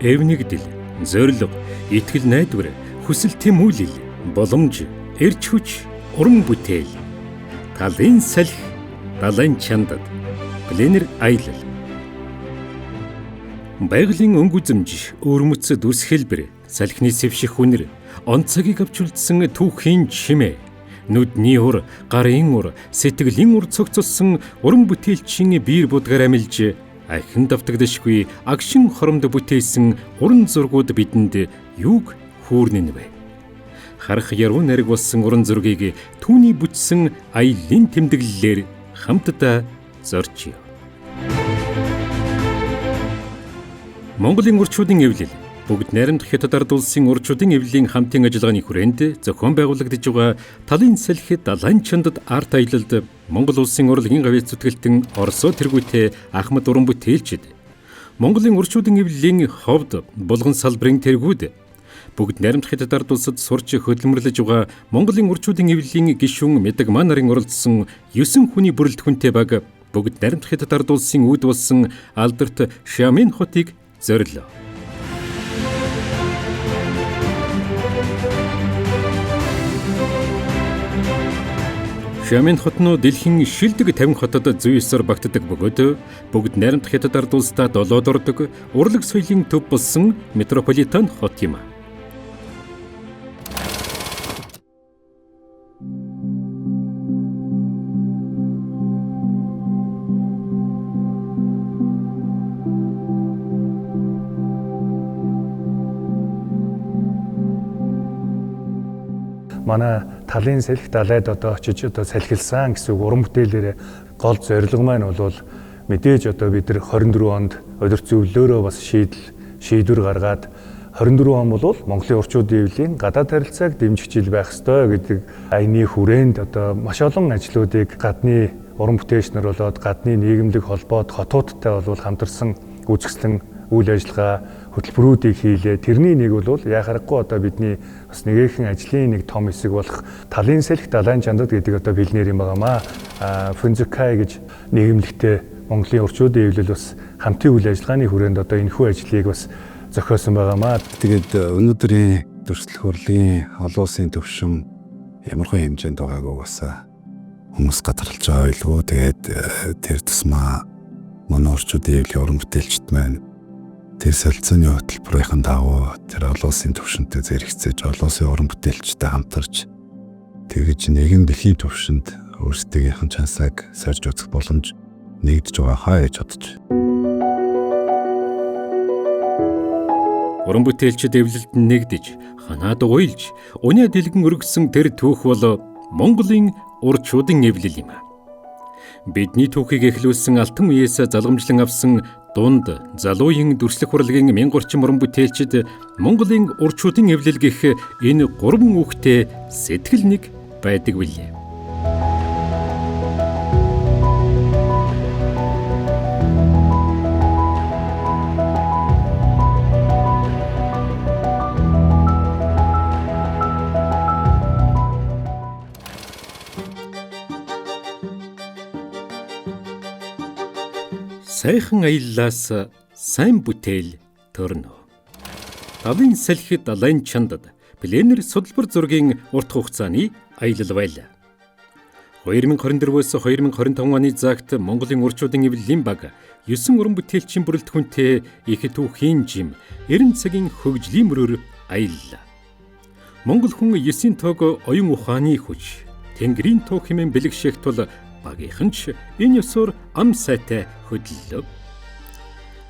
эвнэгдэл, зориг, итгэл найдвар, хүсэл тэмүүлэл, боломж, эрч хүч, уран бүтээл, талын салхи, далайн чандад, пленэр аялал. Байгалийн өнгө үзэмж, өвөрмөц дүрс хэлбэр, салхины сэвших үнэр, онцогийг авч үлдсэн түүхийн чимээ, нүдний ур, гарын ур, сэтгэлийн ур цогцолсон уран бүтээлчийн биер будгаар амилж, ахин давтагдашгүй агшин хоромд бүтээсэн уран зургууд бидэнд юуг хүүрнэн вэ? Харах яруу найраг болсон уран зургийг түүний бүтсэн аяллаа тэмдэглэлээр хамтдаа зорчиё. Монголын урчуудын эвлэл бүгд найрамдах Хятад ард улсын урчуудын эвлэлийн хамтын ажиллагааны хүрээнд зохион байгуулагдж байгаа талын салхи далайн чандад арт аялалд Монгол улсын урлагийн гавьяа зүтгэлтэн Оросоо тэргүүтээ Ахмад уран бүтээлчид, Монголын урчуудын эвлэлийн ховд булган салбарын тэргүүд, бүгд найрамдах Хятад ард улсад сурч хөдөлмөрлөж байгаа Монголын урчуудын эвлэлийн гишүүн Медагман нарын оролцсон 9 хүний бүрэлдэхүүнтэй баг бүгд найрамдах Хятад ард улсын үүд болсон алдарт Шамин хотыг зориуллоо. Шамин хот нь дэлхийн шилдэг 50 хотод зүй ёсоор багтдаг бөгөөд бүгд найрамдах Хятад ард улсдаа долоод ордог урлаг соёлын төв болсон метрополитен хот юм. Манай талын салхи далайд одоо очиж салхилсан гэсэн уран бүтээлээр гол зорилго маань бол мэдээж бид нар 24 онд удирц зөвлөлөөрөө бас шийдвэр гаргаад 24 он бол Монголын урчуудын эвлэлийн гадаад харилцааг дэмжих жил байх ёстой гэдэг аяны хүрээнд маш олон ажлуудыг гадны уран бүтээлчнэр болоод гадны нийгэмлэг холбоод хотуудтай хамтарсан үзэсгэлэн үйл ажиллагаа хөтөлбөрүүдийг хийлээ. Тэрний нэг бол яхахгүй бидний бас нэгэн ажлын нэг том хэсэг болох талын салхи далайн чандад гэдэг бэлнээр юм байгаамаа. Фүнзүкай гэж нийгэмлэгтэй Монголын урчуудын эвлэл бас хамтын үйл ажиллагааны хүрээнд энэхүү ажлыг бас зохиосон байгаамаа. Тэгээд өнөөдрийн дүрслэх урлагийн олон улсын төвшин ямархуу хэмжээнд байгаагүй бас хүмүүс гадарлаж байгаа байлгүй. Тэгээд тэр тусмаа манай урчуудын эвлэлийн уран бүтээлчд маань тэр солилцооны хөтөлбөрийн дагуу тэр олон улсын түвшинтэй зэрэгцээж олон улсын уран бүтээлчтэй хамтарч тэгж нэгэн дэлхийн түвшинд өөрсдийнхээ чансааг сорж үзэх боломж нэгдэж байгаа хаа гэж бодож. Уран бүтээлчид эвлэлд нэгдэж, ханаад уйлж, унаа дэлгэн өргөсөн тэр түүх бол Монголын урчуудын эвлэл юм. Бидний түүхийг эхлүүлсэн алтан үеэс залгамжлан авсан дунд залуугийн дүрслэх урлагийн 1000 орчим уран бүтээлчид Монголын урчуудын эвлэл гэх энэ 3 үгтэй сэтгэл нэг байдаг билээ. Сайхан аяллаас сайн бүтээл төрнө. Талын салхи далайн чандад пленэр судалбар зургийн урт хугацааны аялал байлаа. 2024-өөс 2025 оны загт Монголын урчуудын эвлэлийн баг 9 уран бүтээлчийн бүрэлдэхүүнтэй их түүхийн жим 90 цагийн хөгжлийн мөрөөр аяллаа. Монгол хүн 9 тоог оюун ухааны хүч, тэнгэрийн тоо хэмээн бэлэгшээх тул багийнхан ч энэ ёсоор ам сайтай хөдлөлөө.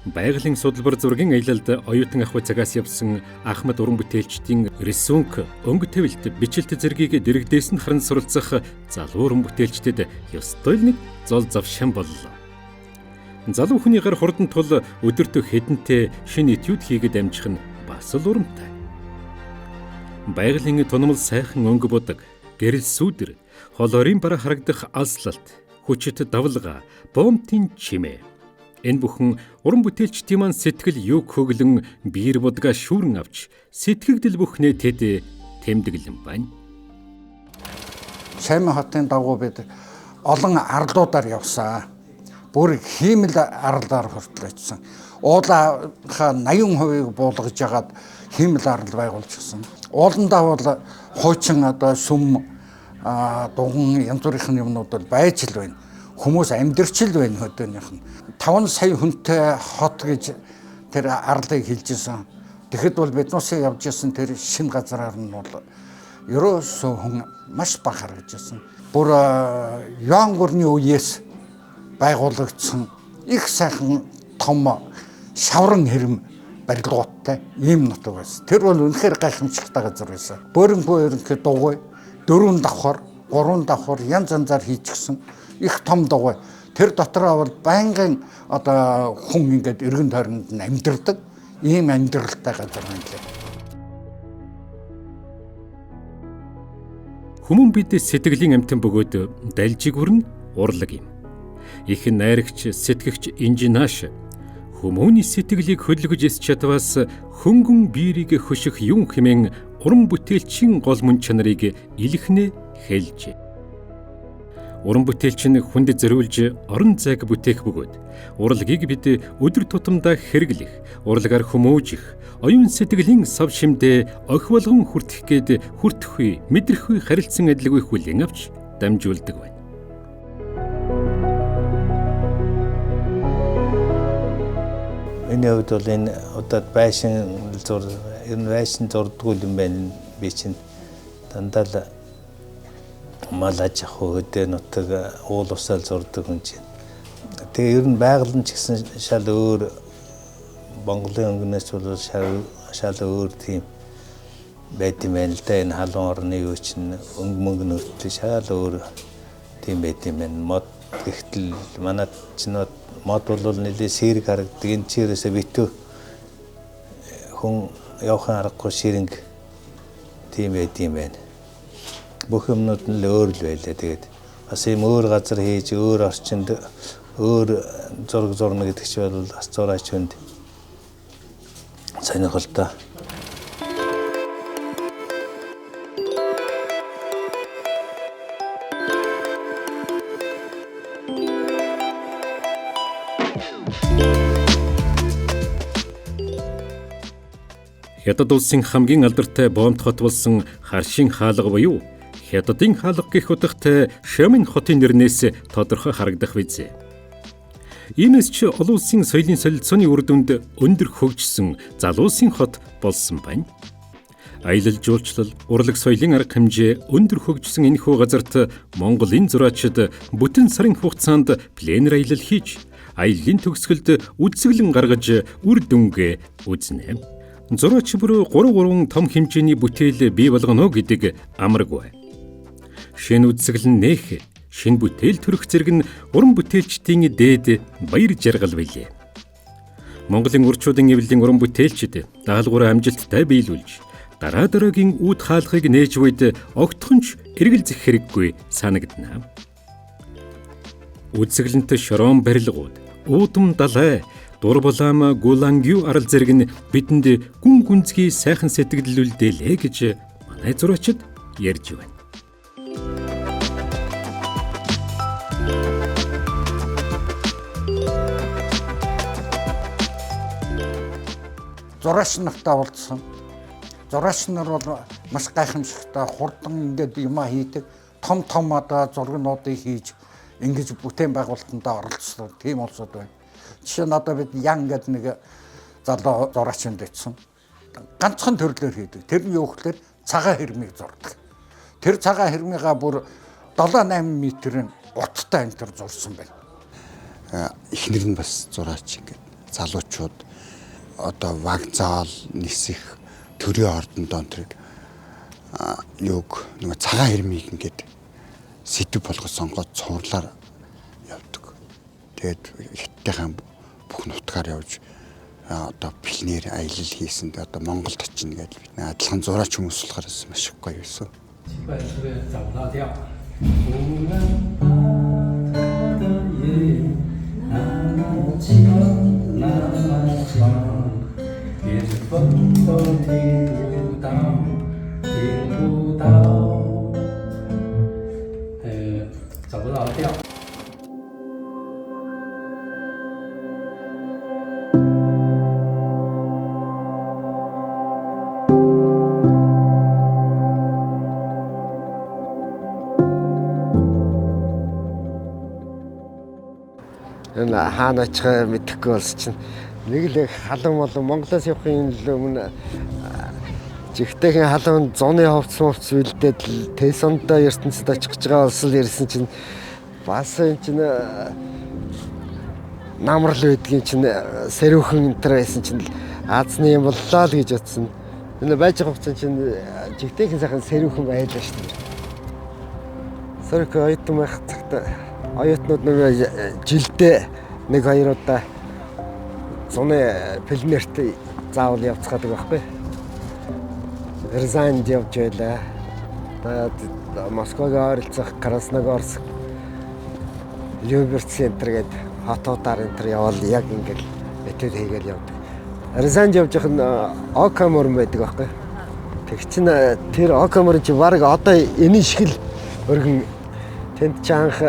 Байгалийн судалбар зургийн аялалд оюутан ахуй цагаас явсан Ахмад уран бүтээлчдийн рисунк, өнгө тавилт, бичлэлт зэргийг дэрэгдээс нь харан суралцах залуу уран бүтээлчдэд ёстой нэг зол завшаан боллоо. Залуу хүний гар хурдан тул өдөрт хэдэнтэй шинэ этюд хийгээд амжих нь бас л урамтай. Байгалийн тунамл сайхан өнгө будаг, гэрэл сүдэр, холоорын бараа харагдах алслалт, хүчит давлгаа, бомтын чимээ. Энэ бүхэн уран бүтээлчдийн маань сэтгэл юг хөглөн биер будгаа шүүрэн авч сэтгэгдэл бүхнээ тэд тэмдэглэн байна. Шамин хотын дагуу бид олон арлуудаар явсан. Бүр хиймэл арлаар хүртэл очсон. уулынхаа 80%-ийг буулгаж ягаад хиймэл арал байгуулчихсан. Ууландаа бол хуучин одоо сүм дуган янз бүрийн юмнууд бол байж л байна. Хүмүүс амьдрч л байна хөдөөнийх нь. 5 сая хүнтэй хот гэж тэр арлыг хэлжсэн. Тэгэхэд бол биднээс явж исэн тэр шинэ газраар нь бол ерөөсөө хүн маш бага харагдсан. Бүр Юан гүрний үеэс байгуулагдсан их сайхан том шавран хэрэм барилгуудтай ийм нутаг байсан. Тэр бол үнэхээр гайхамшигтай газар байсан. Бөөрөнгөө ерөнхий дугуй 4 давхар, 3 давхар янз янзаар хийчихсэн их том дугуй. Тэр дотроо бол байнгын одоо хүн ингээд эргэн тойронд нь амьдардаг ийм амьдралтай газар байна лээ. Хүмүүн бид сэтгэлийн амтан бөгөөд далжиг хүрн урлаг юм. Их найрагч, сэтгэгч, инженеаш хүмүүний сэтгэлийг хөдөлгөж эс чадваас хөнгөн биерийг хөших юм хэмээн уран бүтээлчийн гол мөн чанарыг илэхнэ хэлжээ. Уран бүтээлч нь хүнд зориулж орон зайг бүтээх бөгөөд урлагийг бид өдөр тутамдаа хэрэглэх, урлагаар хүмүүжих, оюун сэтгэлийн сав шимдээ охи болгон хүртэх гээд хүртэхгүй, мэдрэхгүй харилцан адилгүй хүлээн авч дамжуулдаг байна. Миний хувьд бол энэ одоо байшин зурдгүй юм байна. Би чинь дандаа л мал аж ахуй хөдөө нутаг уул усаал зурдаг хүн чинь. Тэгээ ер нь байгаль нь ч гэсэн шал өөр Монголын өнгөнөөс бол шал өөр тийм байт юм байна л да. Энэ халуун орны юу чинь өнгө нөхцөл шал өөр тийм байт юм байна. Мод гэхтэл манай чинь мод бол нэлээ сэрэг харагддаг. Энэ чирээсээ битүү хүн явахын аргагүй ширэнг тийм байт юм байна. Бүх юмнууд нь л өөр л байлаа. Тэгээд бас ийм өөр газар хийж, өөр орчинд өөр зураг зурна гэдэг чинь бол бас зураач хүнд сонирхолтой. Хятад улсын хамгийн алдартай боомт хот болсон Харшин хаалга буюу Хятадын хаалга гэх утгатай Шамин хотын нэрнээс тодорхой харагдах биз. Иймээс ч олон улсын соёлын солилцооны үр дүнд өндөр хөгжсөн залуусын хот болсон байна. Аялал жуулчлал, урлаг соёлын арга хэмжээ өндөр хөгжсөн энэхүү газарт Монголын зураачид бүтэн сарын хугацаанд пленэр аялал хийж, аяллаа төгсгөлд үзэсгэлэн гаргаж үр дүнгээ үзнэ. Зураач бүр 3 том хэмжээний бүтээл бий болгоно гэдэг амаргүй. Шинэ үзэсгэлэн нээх, шинэ бүтээл төрөх зэрэг нь уран бүтээлчдийн дээд баяр жаргал билээ. Монголын урчуудын эвлэлийн уран бүтээлчид даалгавраа амжилттай биелүүлж, дараагийн үүд хаалгыг нээж буйд огтхонч эргэлзэх хэрэггүй санагдана. Үзэсгэлэнт шорон барилгууд, уудам далай, Дурбалам Гулангю арал зэрэг нь бидэнд гүн гүнзгий сайхан сэтгэл үлдээлээ гэж манай зураачид ярьж байна. Зураач нартай уулзсан. Зураач нар бол маш гайхамшигтай хурдан ингээд юмаа хийдэг. Том одоо зургнуудыг хийж ингэж бүтээн байгуулалтанд оролцсон. Тийм улсууд байна. Жишээ нь одоо бид Ян гэдэг нэг залуу зураачнд ицсэн. Ганцхан төрлөөр хийдэг. Тэр нь юу гэхээр цагаан хэрмийг зурдаг. Тэр цагаан хэрмийга бүр 7-8 метрийн уттай энэ төр зурсан байна. Эхнэр нь бас зураач ингээд залуучууд одоо вагзаал нисэх төрийн ордон донтрыг юг нэг цагаан хэрмийг ингээд сэдв болгож сонгоод цуурлаар явдаг. Тэгээд хиттайхан бүх нутгаар явж одоо пленэр аялал хийсэнд одоо Монголд очино гэж бид адилхан зураач хүмүүс болохоор маш их гоё байсан. энэ хаана очих мэдэхгүй болсон чинь нэг л халуун болон Монголоос явахын өмнө жигтэйхэн халуун зуны хувцс үлдээд Тэсондоо ертөнцид очих гэж байгаа олсол ирсэн чинь бас энэ чинь намрал байдгийн чинь сэрүүхэн энтер байсан чинь Азны юм боллоо л гэж бодсон. Энэ байж байгаа хугацаанд чинь жигтэйхэн сайхан сэрүүхэн байлаа шүү дээ. Сөрөг оюутан байх цагт оюутнууд нэг жилдээ 1-2 удаа зуны пленерт заавал явцгаадаг байхгүй. Рязанд явж байлаа. Москвагийн ойролцох Красногорск, Люберц центр гээд хотуудаар энтер явал яг ингээл этюд хийгээл явдаг. Рязанд явж явах нь Окамор байдаг байхгүй. Тэг чин тэр Окамор чи баг одоо энэ шиг л өргөн тэнд ч анх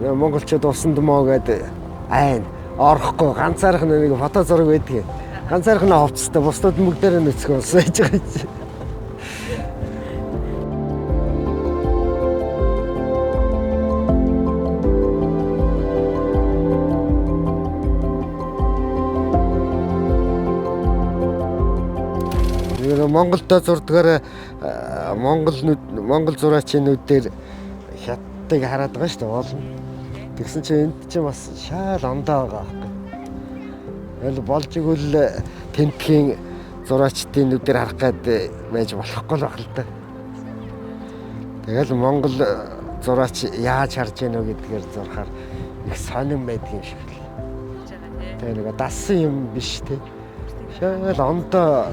монголчууд усанд моо гээд айн орохгүй ганцаарх нэг фото зураг байдаг. Ганцаарх нь хувцастай бусдад мөгдөрөө нүцгөө сууж байгаа чи. Монголдо зурдгаар Монгол зураачнууд дээр хятадыг хараад байгаа шүү дээ болно. Тэгсэн чинь энд чинь бас шал ондоо байгаа байхгүй. Тэгэл болж игэл тентхийн зураачдын нүдээр харах гээд байж болохгүй л байх л да. Тэгэл Монгол зураач яаж харж гэнэ вэ гэдгээр зурхаар их сонирн байдаг юм шиг л. Тэгээ нэг дассан юм биш те. Шал ондоо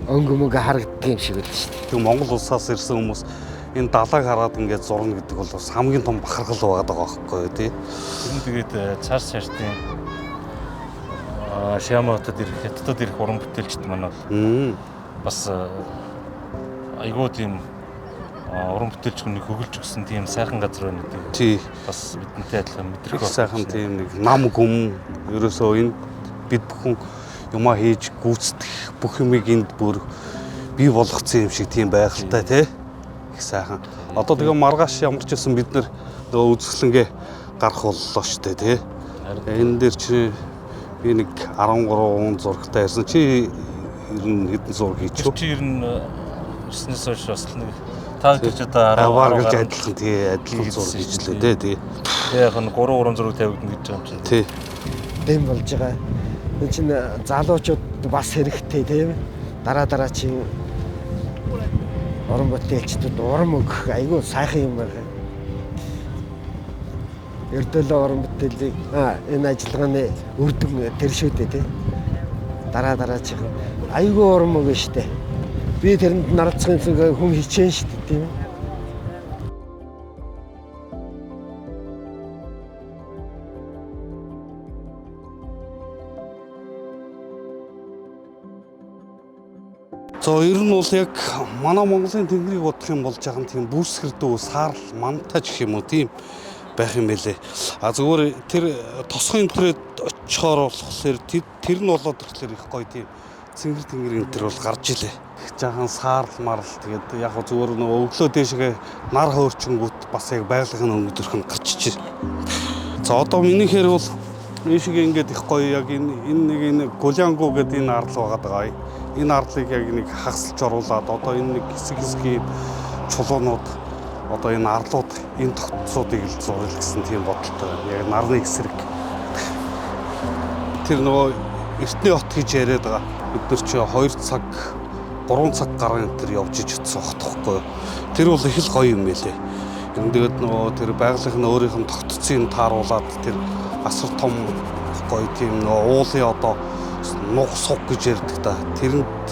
өнгөмөг харагддаг юм шиг байл шүү дээ. Тэг Монгол улсаас ирсэн хүмүүс энэ далайг хараад ингээд зурна гэдэг бол бас хамгийн том бахархал байгаа байхгүй тий. Тэгээд цаашдын Шиаматад ирэх, Хятадд ирэх уран бүтээлчд маань бол бас айгуу тийм уран бүтээлч хүнийг хөглж өгсөн тийм сайхан газар байна гэдэг. Тий. Бас бидэнтэй адилхан мэдрэх сайхан тийм нэг нам гүм ерөөсөө энэ бид бүхэн юмаа хийж гүйцэтгэх бүх юмыг энд бүр бий болгоцсон юм шиг тийм байгальтай тий. Их сайхан. Одоо тэгээ маргааш ямар ч байсан бид нэр нөгөө үзэсгэлэнгээ гарах боллоо шүү дээ тий. Энэ дээр чи би нэг 13 зурагтай ирсэн. Чи ер нь хэдэн зураг хийчихв? Чи ер нь ирснээс хойш бас нэг та тэр ч одоо бараг л адилхан тий адилхан зураг хийжлээ тий. Яг нь 3 зураг тавигдана гэж байгаа юм чинь. Тий. Дэм болж байгаа. Энэ чинь залуучууд бас хэрэгтэй тийм. Дараа чинь уран бүтээлчдүүд урам өгөх айгүй сайхан юм байна. Эрдэлээ уран бүтээлийг энэ ажиллагааны үр дүн тэр шүү дээ тийм. Дараа чинь айгүй урам өгнө штэ. Би тэрэнд нарцсан хүн хичээн штэ тийм. За ер нь бол яг манай Монголын тэнгэрийг бодох юм болж байгаа нь тийм бүрсгэрдүү саарл мантаж гэх юм уу тийм байх юм байлээ. А зүгээр тэр тосхон энтрээд очихоор болохоор тэр нь болоод ирэхлээр их гоё тийм цэнгэр энэ төр бол гарч илээ. Жаахан саарл марл тэгээд яг зүгээр нөгөө өглөө дээшгээ нар хөөрчөнгүүт бас яг байгалийн өнгөдөрх нь гарчиж. За одоо минийхээр бол ийшээ ингээд их гоё яг энэ гулянго гэдэг энэ ардл байгаа даа. Энэ ардлыг яг нэг хагасалж оруулаад одоо энэ нэг хэсэг чулуунууд одоо энэ арлууд энэ тогтцоодыг л зурвал гэсэн тийм бодолтой байна. Яг нарны эсрэг. Тэр нөгөө эртний хот гэж яриад байгаа. Бид нар чи 2 цаг 3 цаг гарсан энэ төр явж иж утсан хотхгүй. Тэр бол их л гоё юм байлээ. Тэгээд нөгөө тэр байгалийнхын өөрийнх нь тогтцыг тааруулаад тэр асар том гоё тийм нөгөө уулын одоо нух суг гэж ярьдаг та. Тэрэнд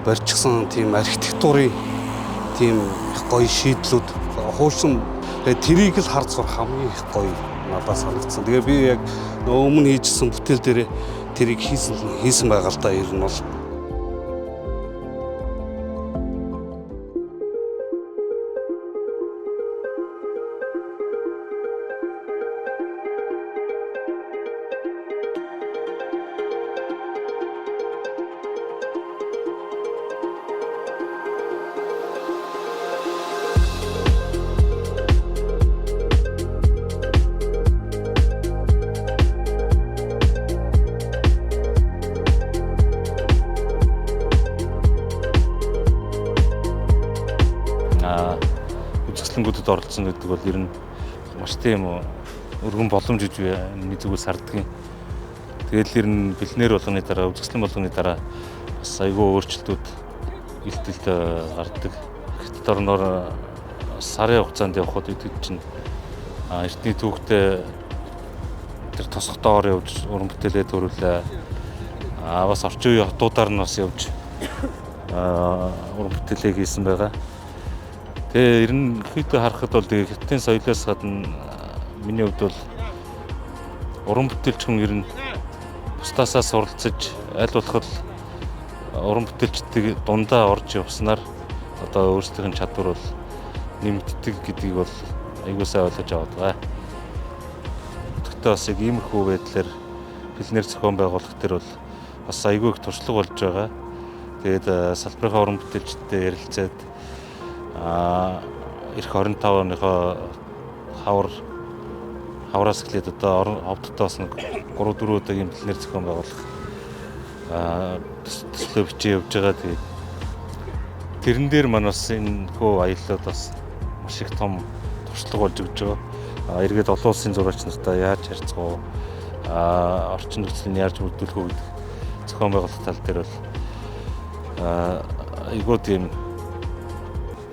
барьчихсан тийм архитектурын тийм их гоё шийдлүүд хуурсан тэрийг л харж сурах хамгийн их гоё надад санагдсан. Тэгээ би яг өмнө хийжсэн бүтээл дээр тэрийг хийсэн байгаа л да ер нь бол. үзэсгэлэнгүүдэд оролцсон гэдэг бол ер нь маш тийм өргөн боломж гэж миний зүгээс харддаг. Тэгэл ер нь бэлнээр болгоны дараа үзэсгэлэн болгоны дараа бас айгүй өөрчлөлтүүд илтэлд гардаг. Ихт орноор сарын хугацаанд явхад идэв чинь эртний түүхтэй тэр тосготоор явж уран бүтээлээ төрүүлээ. Бас орчин үеийн хотуудаар нь бас явж уран бүтээлээ хийсэн байгаа. Тэгээ ер нь ихэвчлэн харахад бол тэгээ хятадын соёлоос гадна миний хувьд бол уран бүтээлч хүн ер нь бусдаасаа суралцаж аль болох уран бүтээлчдийн дундаа орж явснаар одоо өөрсдийн чадвар бол нэмэгддэг гэдгийг бол аягүй сайн ойлгож аваад байгаа. Тэгтээ бас яг иймэрхүү байдлаар бэлнээр зохион байгуулах төр бол бас аягүй их туршлага болж байгаа. Тэгээд салбарынхаа уран бүтээлчдтэй ярилцаад эх 25 оныхоо хавраас эхлээд одоо ховдтоос нэг 3-4 удаагийн бэлнээр зохион байгуулах төслөө бичиж явж байгаа. Тэгээд тэрэн дээр манаас энэ хөө аяллаад бас маш их том туршлага болж өгч байгаа. Эргээд олон улсын зурагч нартай яаж харьцах вэ? Орчин нөхцөлийг яаж бүрдүүлэх вэ гэдэг зохион байгуулалт тал дээр бол айгүй тийм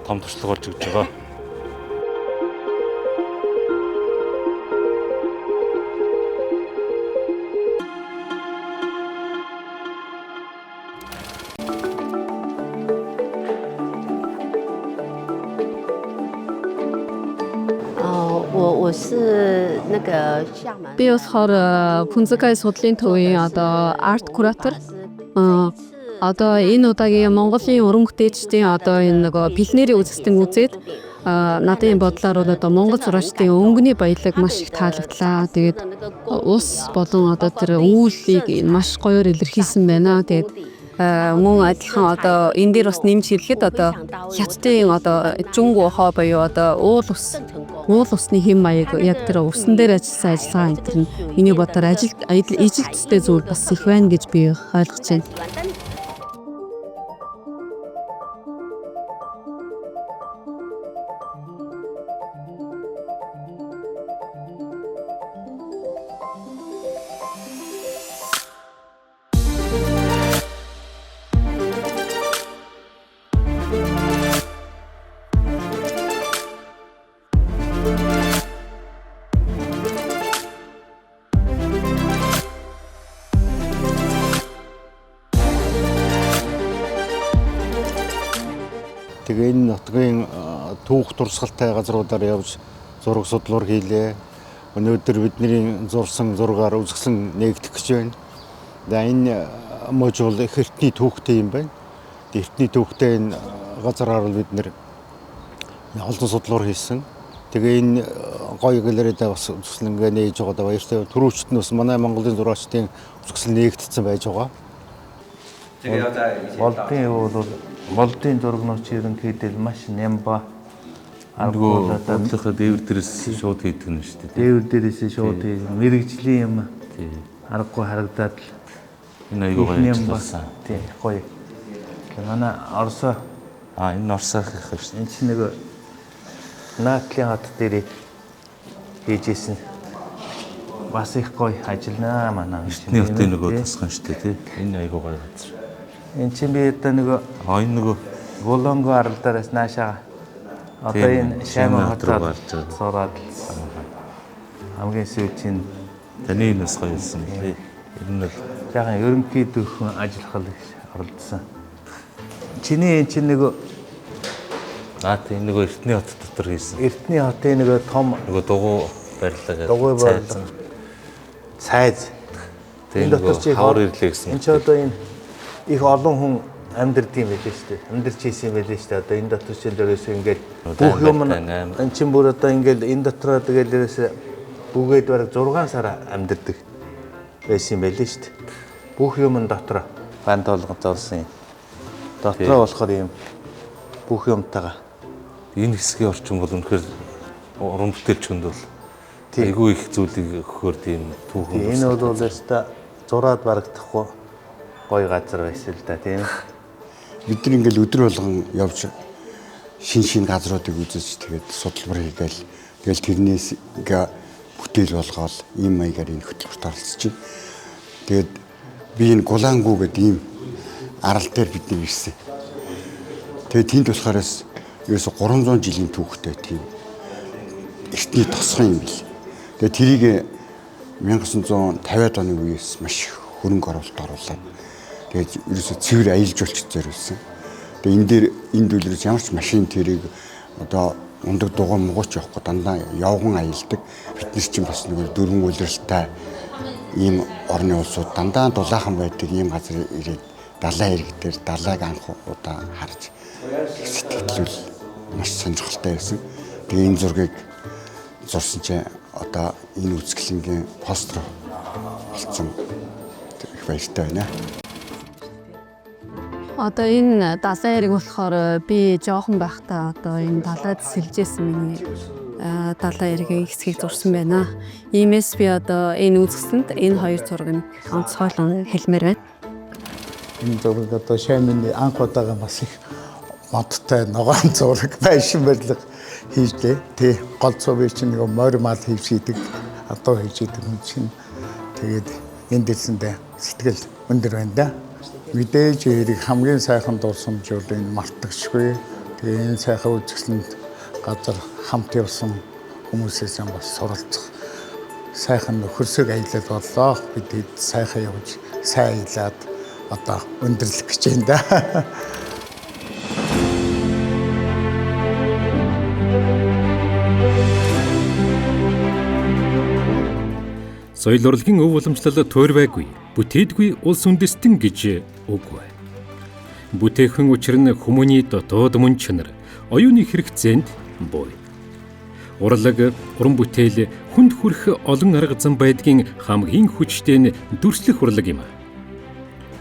том туршлага болж өгч байгаа. Би болохоор Хүнзэгай судлалын төвийн одоо арт куратор. Одоо энэ удаагийн Монголын уран бүтээлчдийн одоо энэ нөгөө бэлнээрийн үзэсгэлэн үзээд надын бодлоор бол одоо Монгол зурагчдын өнгөний баялаг маш их таалагдлаа. Тэгээд ус болон одоо тэр үүлийг маш гоёор илэрхийлсэн байна. Тэгээд мөн адилхан одоо энэ дээр бас нэмж хэлэхэд одоо хятадын одоо Жунг ухаа буюу одоо уул усны хэм маяг яг тэр усан дээр ажилласан ажиллагаа энэ төр миний бодоор ижил төстэй зүйл бас их байна гэж би ойлгож байна. Тэгээ энэ нутгийн түүх туршлагатай газруудаар явж зураг судлуур хийлээ. Өнөөдөр бидний зурсан зургаар үзэсгэлэн нээгдэх гэж байна. Тэгээ энэ мож бол их эртний түүхтэй юм байна. Эртний түүхтэй энэ газараар бид нэр олон судлуур хийсэн. Тэгээ энэ гоё галерейдээ бас үзэсгэлэнгээ нээж байгаа баяртай. Түрүүчт нь бас манай Монголын зурагчдын үзэсгэлэн нээгдсэн байж байгаа. Тэгээ одоо Болдын зурагнууч ерөнхийдөө маш нямба аргуу бодлохоо дээвэр дээрээс шууд хийдэг нь шүү дээ. Дээвэр дээрээс шууд мэрэгжлийн юм. Аргагүй харагдаад энэ аягүй гоё ажилласан. Тий, гоё. Манай Оросоо энэ Оросоо гэх юм шүү. Энэ чинь нэг Наатлын хот дээр хийжсэн. Бас их гоё ажилланаа манай. Эртний хотын нөгөө тасган шүү дээ, тий. Энэ аягүй гоё газар. Энд чинь би одоо нөгөө энэ нөгөө Голонго аралдаараас наашаа одоо энэ Шайман хотоор сураад хамгийн сүүлийн таны энэ бас гоё юмсан тий. Ер нь л жаахан ерөнхий дөхөн ажиллах оролдсон. Чиний энэ чинь нөгөө тийм нөгөө эртний хот дотор хийсэн. Эртний хотын нөгөө том нөгөө дугуй барилга дугуй барилга сайз. Энэ дотор чи хавар ирлээ гэсэн. Энд ч одоо энэ их олон хүн амьдэрдэг юм байлээ шүү дээ. Амьдэрч ийсэн юм байлээ шүү дээ. Одоо энэ дотор чинь дээрээс ингээд бүх юм энэ чинь бүр одоо ингээд энэ дотроо тэгэл дээрээс бүгээд бараг 6 сар амьдэрдэг байсан юм байлээ шүү дээ. Бүх юм дотор банд болгож орсон юм. Дотроо болохоор юм бүх юмтайгаа энэ хэсгийн орчин бол үнэхээр уран бүтээлч хүнд бол айгүй их зүйлийг өгөхөөр тийм түүхэн. Энэ бол өстой зураад барагдахгүй гоё газар байсан л да тийм. Бид нар ингээл өдөр болгон явж шин газруудыг үзэж тэгээд судалбар хийгээл тэгэл тэрнээс ингээ бүтээл болгоод ийм маягаар энэ хөтөлбөрт оролцож байна. Тэгээд би энэ Гулаангүү гэдэг ийм арал дээр бидний ирсэн. Тэгээд тэнд болохоорс ерөөсө 300 жилийн түүхтэй тийм эртний тосхон юм бил. Тэгээд тэрийг 1950-аад оны үеэс маш хөрөнгө оруулалт оруулаад тэгээд ерөөсө цэвэр аялал жуулчлал зориулсан. Тэгээд энэ дээр энд үлрээс ямар ч машин тэрийг одоо ундаг дугуй мууч явахгүй дандаа явган аялдаг. Бид нар чинь бас нэг дөрвөн улиралтай ийм орны улсууд дандаа дулаахан байдаг ийм газар ирээд далайн ирэг дээр далайг анх удаа харж сэтгэлдэл маш сонирхолтой байсан. Тэгээ энэ зургийг зурсан чинь одоо энэ үзэсгэлэнгийн постэр болсон их баяртай байна. Одоо энэ далайн эрэг болохоор би жоохон байхдаа одоо энэ далайд сэлжсэн миний далайн эргийн хэсгийг зурсан байна. Иймээс би одоо энэ үзэсгэлэнд энэ хоёр зургийг онцгойлон хэлмээр байна. Энэ зураг одоо шаймны анх удаага бас их модтой ногоон зураг байшин барилга хийжлээ. Тэ гол цувыг чинь нэг морь мал хийжийдэг одоо хийжийдэг юм чинь тэгээд энэ дэсэндээ сэтгэл өндөр байна да. Мэдээж хэрэг хамгийн сайхан дурсамж бол энэ мартагшгүй. Тэгээ энэ сайхан үзэсгэлэнд газар хамт явсан хүмүүсээс бас суралцах сайхан нөхөрсөг аялал боллоо. Бид сайхан явж сайн аялаад одоо өндөрлөх гэж байна да. Соёл урлагийн өв уламжлал туурвайгүй, бүтээдгүй улс үндэстэн гэж үгүй. Бүтээх учир нь хүмүүний дотоод мөн чанар, оюуны хэрэгцээнд буй. Урлаг, уран бүтээл хүнд хүрэх олон арга зам байдгийн хамгийн хүчтэй нь дүрслэх урлаг юм.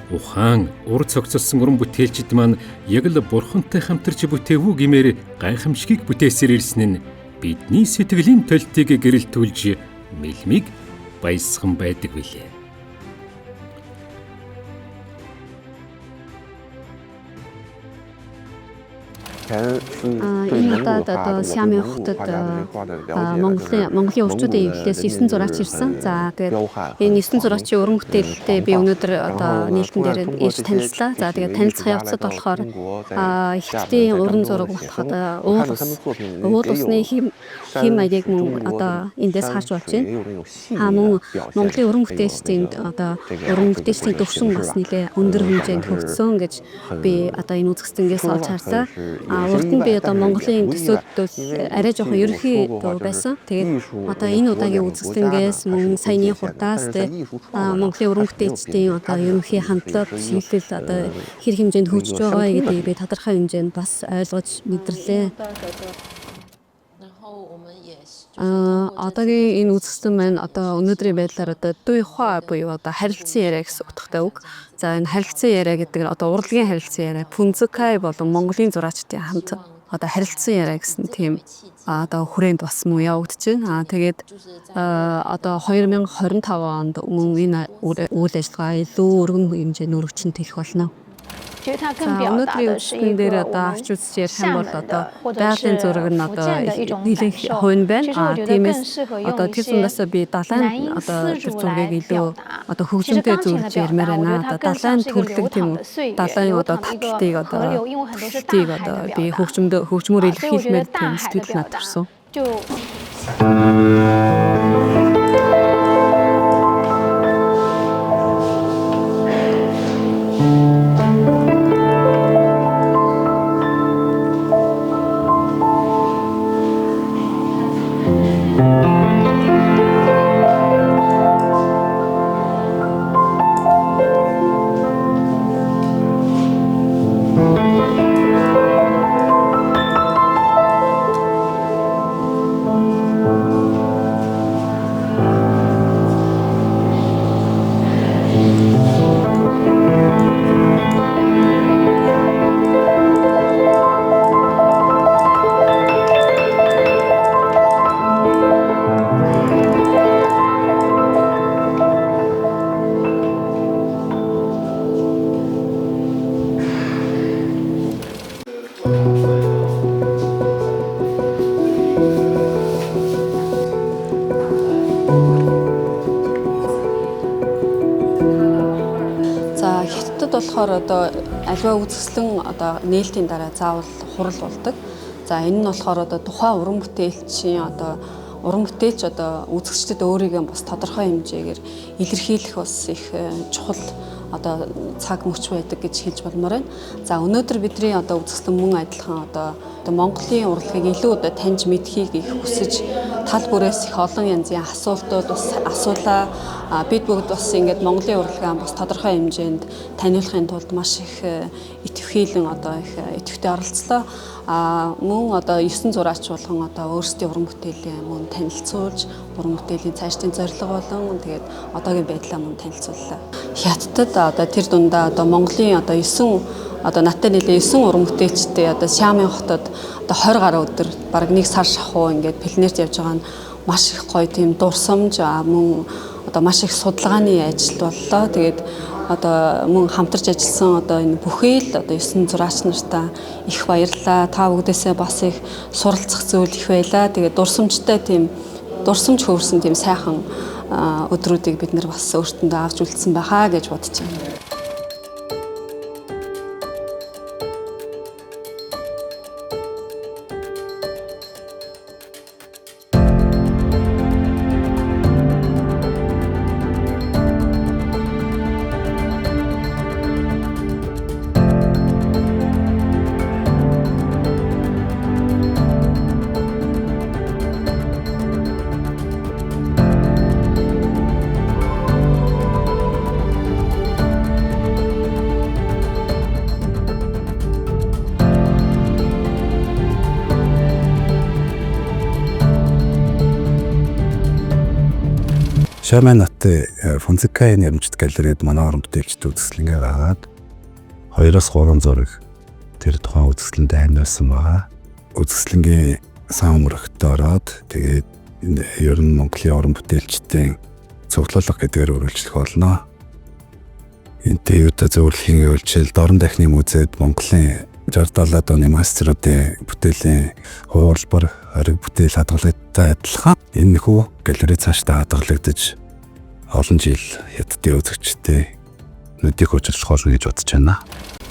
Ухаан, ур цогцолсон уран бүтээлчид маань яг л бурхантай хамтарч бүтээвүү гэмээр гайхамшигыг бүтээсээр ирсэн нь бидний сэтгэлийн толтыг гэрэлтүүлж мэлмиг баясхан байдаг билээ. Энэ удаад одоо Сиамын хотод Монголын урчуудын эвлэлээс 9 зураач ирсэн. За тэгээд энэ 9 зураачийн уран бүтээлтэй би өнөөдөр одоо нийлтэн дээр ирж танилцлаа. За тэгээд танилцах явцад болохоор ихтийн уран зураг болоход уул усны хим маягийг мөн одоо эндээс харж болж байна. Мөн Монголын уран бүтээлчдийн одоо уран бүтээлчдийн төвшин бас нэлээ өндөр хэмжээнд хөгжсөн гэж би одоо энэ үзэсгэлэнгээс олж харсан. Урд нь би одоо Монголын төсөөд арай жоохон ерөнхий байсан. Тэгээд одоо энэ удаагийн үзэсгэлэнгээс мөн саяны хурдаас Монголын уран бүтээлчдийн одоо ерөнхий хандлага шийдэл одоо хэр хэмжээнд хөгжиж байгаа гэдгийг би тодорхой хэмжээнд бас ойлгож мэдэрлээ. Одоогийн энэ үзэсгэлэн маань одоо өнөөдрийн байдлаар одоо дуйхаа буюу одоо харилцан яриа гэсэн утгатай үг. За энэ харилцан яриа гэдэг нь одоо урлагийн харилцан яриа, Пүнцэкай болон Монголын зураачдын хамт одоо харилцан яриа гэсэн тийм одоо хүрээнд бас муу явагдаж байна. Тэгээд одоо 2025 онд мөн энэ үйл ажиллагаа илүү өргөн хэмжээний өргөчөнд хэлэх болно. Өнөөдрийн үйл дээр одоо авч үзэж ярих юм бол одоо байгалийн зураг нь одоо нэлээд хувь байна. Тиймээс одоо тэр зундаас би далайн одоо тэр зургийг илүү одоо хөгжмөнтэй зөвлөж ярмаар байна. Одоо далайн төрлөг тийм үү? Далайн одоо татлтыг одоо би хөгжмөөр илэрхийлмээр тийм сэтгэл над төрсөн. Хятад болохоор одоо аливаа үзэсгэлэн одоо нээлтийн дараа заавал хурал болдог. За энэ нь болохоор одоо тухайн уран бүтээлчийн одоо уран бүтээлч одоо үзэгчдэд өөрийгөө бас тодорхой хэмжээгээр илэрхийлэх бас их чухал одоо цаг мөч байдаг гэж хэлж болмоор байна. За өнөөдөр бидний одоо үзэсгэлэн мөн адилхан одоо Монголын урлагийг илүү одоо таньж мэдхийг их хүсэж тал бүрээс их олон янзын асуултууд бас асуулаа. Бид бүгд бас ингээд Монголын урлагаа бас тодорхой хэмжээнд таниулахын тулд маш их идэвхийлэн одоо их идэвхтэй оролцлоо. Мөн одоо 9 зураач болгон одоо өөрсдийн уран бүтээлээ мөн танилцуулж, уран бүтээлийн цаашдын зорилго болон тэгээд одоогийн байдлаа мөн танилцууллаа. Хятадд одоо тэр дундаа одоо Монголын одоо 9 одоо надтай нийлээ 9 уран бүтээлчтэй одоо Сиамын хотод одоо 20 гаруй өдөр бараг 1 сар шахуу ингээд пленэрт явж байгаа нь маш их гоё тийм дурсамж мөн одоо маш их судалгааны ажил боллоо. Тэгээд одоо мөн хамтарч ажилласан одоо энэ бүхэл одоо 9 зураач нартаа их баярлалаа. Та бүгдээсээ бас их суралцах зүйл их байлаа. Тэгээд дурсамжтай тийм дурсамж хөрсөн тийм сайхан өдрүүдийг бид нар бас өөртөндөө авч үлдсэн байхаа гэж бодож байна. Шаманат Фунзикайн ярмжт галерейд манай уран бүтээлчд үзэсгэлэнгээ гаргаад 2-3 зураг тэр тухайн үзэсгэлэнд амьдсан байгаа. Үзэсгэлэнгийн сан өмөрөгт ороод тэгээд ер нь Монголын уран бүтээлчдийн цуглуулга гэдгээр үргэлжлэх болно. Энэ төвөд зөвлөхийн үйлчил Дорн дахны музейд Монголын 60-70 оны мастеруудын бүтээлийн хуулбар ариг бүтээл хадгалагтай адилхан энэхүү галерей цаашдаа хадгалагдаж олон жил хятадын үзэгчтэй нүдийг хөжүүлж болно гэж бодож байна.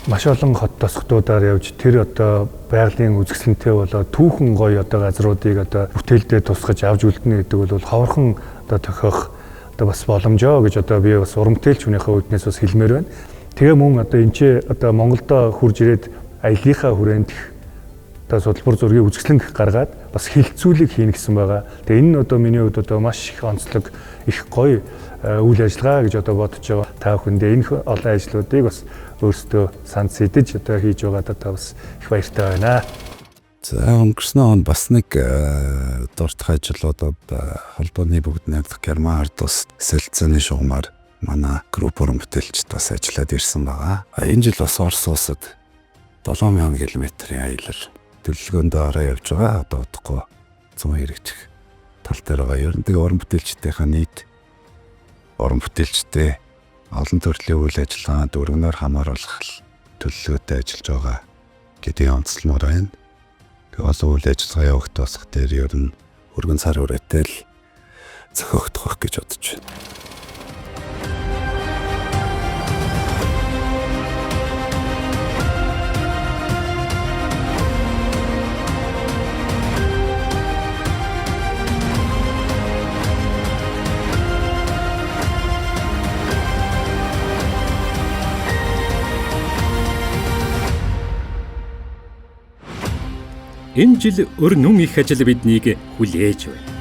Маш олон хот тосгодуудаар явж тэр одоо байгалийн үзэсгэлэнтэй болоод түүхэн гоё одоо газруудыг одоо бүтээлдээ тусгаж авч үлдэнэ гэдэг бол ховорхон одоо тохиох одоо бас боломжоо гэж одоо би бас уран бүтээлч хүнийхээ үднээс бас хэлмээр байна. Тэгээ мөн одоо энэ ч одоо Монголдо хурж ирээд аяллахаа хүрээнд одоо судалбар зургийн үзэсгэлэнг гаргаад бас хилцүүлэг хийнэ гэсэн байгаа. Тэгээ энэ нь одоо миний хувьд одоо маш их онцлог их гоё үйл ажиллагаа гэж одоо бодож байгаа. Та бүхэндээ энэ олон ажлуудыг бас өөрсдөө санд сэдэж одоо хийж байгаадаа та бас их баяртай байна. За өнгөрсөн он бас нэг дуртай ажлуудад холбооны бүгд найдах Герман ард ус сэлцэний шугамар манай групп уран бүтээлчд бас ажиллаад ирсэн байгаа. Энэ жил бас Орос улсад 7000 км-ийн аялал төлөвлөгөөндөө ороо явж байгаа. Одоо удахгүй 100 хэрэгжих тал дээр байгаа. Ер нь тэгээ уран бүтээлчдийнхээ нийт уран бүтээлчтэй олон төрлийн үйл ажиллагаанд өргөнөөр хамааруулах төлөвлөгөөтэй ажиллаж байгаа гэдгийг онцлмоор байна. Тэгээ олон үйл ажиллагаа явагт босох дээр ер нь өргөн сар үрээтэй л зохиогдох гэж бодож байна. Энэ жил өрнөн их ажил биднийг хүлээж байна.